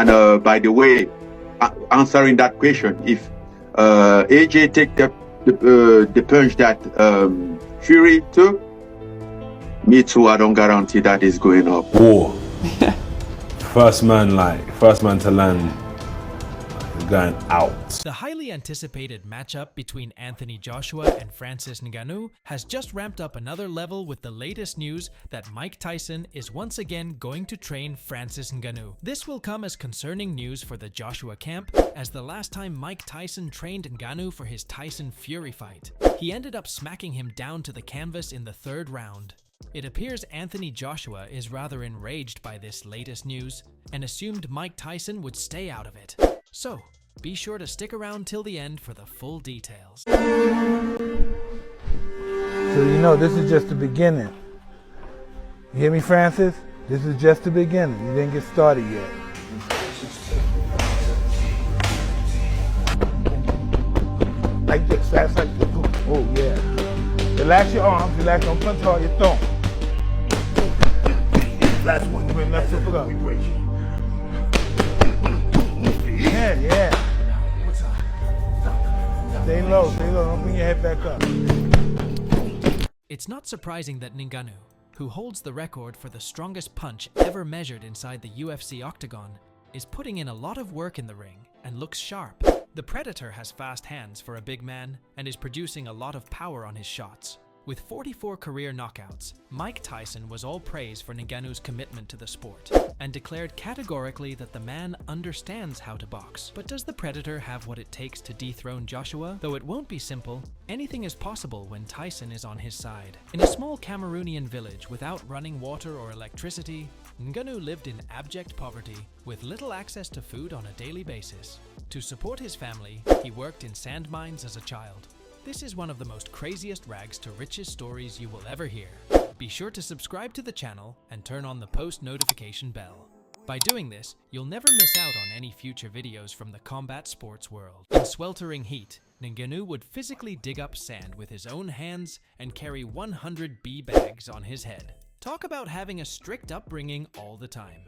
And by the way, answering that question, if AJ take the punch that Fury took, me too, I don't guarantee that is going up. War. First man to land is going out. The highly anticipated matchup between Anthony Joshua and Francis Ngannou has just ramped up another level with the latest news that Mike Tyson is once again going to train Francis Ngannou. This will come as concerning news for the Joshua camp, as the last time Mike Tyson trained Ngannou for his Tyson Fury fight, he ended up smacking him down to the canvas in the 3rd round. It appears Anthony Joshua is rather enraged by this latest news and assumed Mike Tyson would stay out of it. So, be sure to stick around till the end for the full details. So you know, this is just the beginning. You hear me, Francis? This is just the beginning. You didn't get started yet. Like this, fast like this. Oh, yeah. Relax your arms, relax, don't punch hard your thumb. Last one, you bring left foot up. Yeah. Stay low, don't bring your head back up. It's not surprising that Ngannou, who holds the record for the strongest punch ever measured inside the UFC octagon, is putting in a lot of work in the ring and looks sharp. The Predator has fast hands for a big man and is producing a lot of power on his shots. With 44 career knockouts, Mike Tyson was all praise for Ngannou's commitment to the sport and declared categorically that the man understands how to box. But does the Predator have what it takes to dethrone Joshua? Though it won't be simple, anything is possible when Tyson is on his side. In a small Cameroonian village without running water or electricity, Ngannou lived in abject poverty with little access to food on a daily basis. To support his family, he worked in sand mines as a child. This is one of the most craziest rags to riches stories you will ever hear. Be sure to subscribe to the channel and turn on the post notification bell. By doing this, you'll never miss out on any future videos from the combat sports world. In sweltering heat, Ngannou would physically dig up sand with his own hands and carry 100 bee bags on his head. Talk about having a strict upbringing all the time.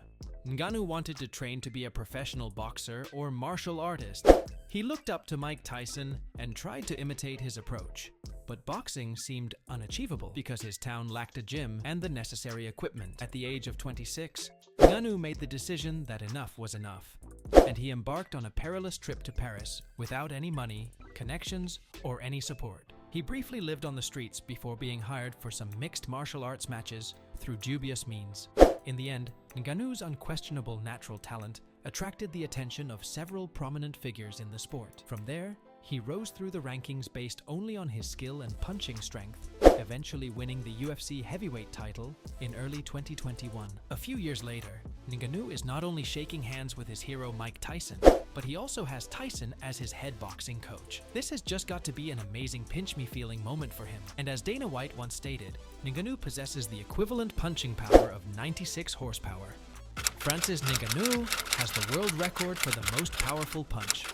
Ngannou wanted to train to be a professional boxer or martial artist. He looked up to Mike Tyson and tried to imitate his approach. But boxing seemed unachievable because his town lacked a gym and the necessary equipment. At the age of 26, Ngannou made the decision that enough was enough, and he embarked on a perilous trip to Paris without any money, connections, or any support. He briefly lived on the streets before being hired for some mixed martial arts matches through dubious means. In the end, Ngannou's unquestionable natural talent attracted the attention of several prominent figures in the sport. From there, he rose through the rankings based only on his skill and punching strength, eventually winning the UFC heavyweight title in early 2021. A few years later, Ngannou is not only shaking hands with his hero Mike Tyson, but he also has Tyson as his head boxing coach. This has just got to be an amazing pinch-me-feeling moment for him. And as Dana White once stated, Ngannou possesses the equivalent punching power of 96 horsepower. Francis Ngannou has the world record for the most powerful punch.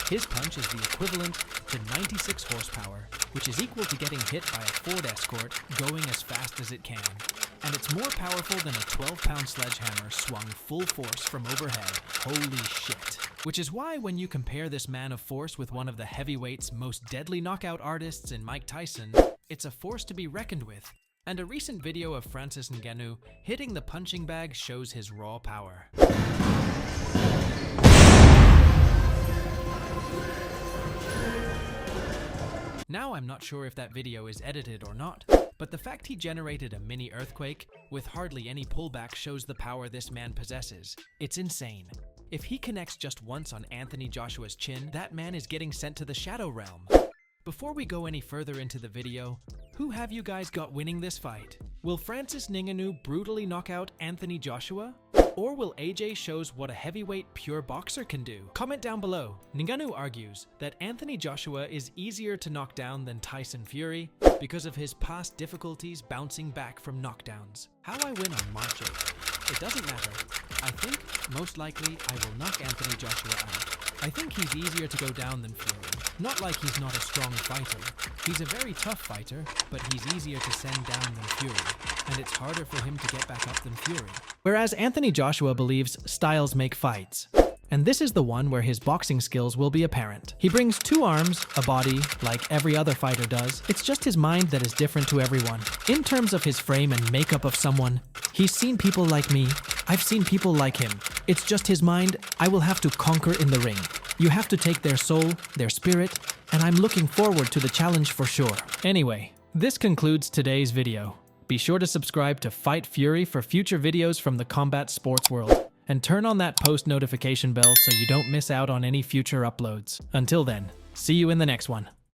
His punch is the equivalent to 96 horsepower, which is equal to getting hit by a Ford Escort going as fast as it can. And it's more powerful than a 12-pound sledgehammer swung full force from overhead. Holy shit. Which is why when you compare this man of force with one of the heavyweight's most deadly knockout artists in Mike Tyson, it's a force to be reckoned with. And a recent video of Francis Ngannou hitting the punching bag shows his raw power. Now I'm not sure if that video is edited or not, but the fact he generated a mini earthquake with hardly any pullback shows the power this man possesses. It's insane. If he connects just once on Anthony Joshua's chin, that man is getting sent to the shadow realm. Before we go any further into the video, who have you guys got winning this fight? Will Francis Ngannou brutally knock out Anthony Joshua? Or will AJ shows what a heavyweight pure boxer can do? Comment down below. Ngannou argues that Anthony Joshua is easier to knock down than Tyson Fury because of his past difficulties bouncing back from knockdowns. How I win on March 8th? It doesn't matter. I think, most likely, I will knock Anthony Joshua out. I think he's easier to go down than Fury. Not like he's not a strong fighter. He's a very tough fighter, but he's easier to send down than Fury, and it's harder for him to get back up than Fury. Whereas Anthony Joshua believes styles make fights. and this is the one where his boxing skills will be apparent. He brings 2 arms, a body, like every other fighter does. It's just his mind that is different to everyone. In terms of his frame and makeup of someone, he's seen people like me. I've seen people like him. It's just his mind I will have to conquer in the ring. You have to take their soul, their spirit, and I'm looking forward to the challenge for sure. Anyway, this concludes today's video. Be sure to subscribe to Fight Fury for future videos from the combat sports world, and turn on that post notification bell so you don't miss out on any future uploads. Until then, see you in the next one.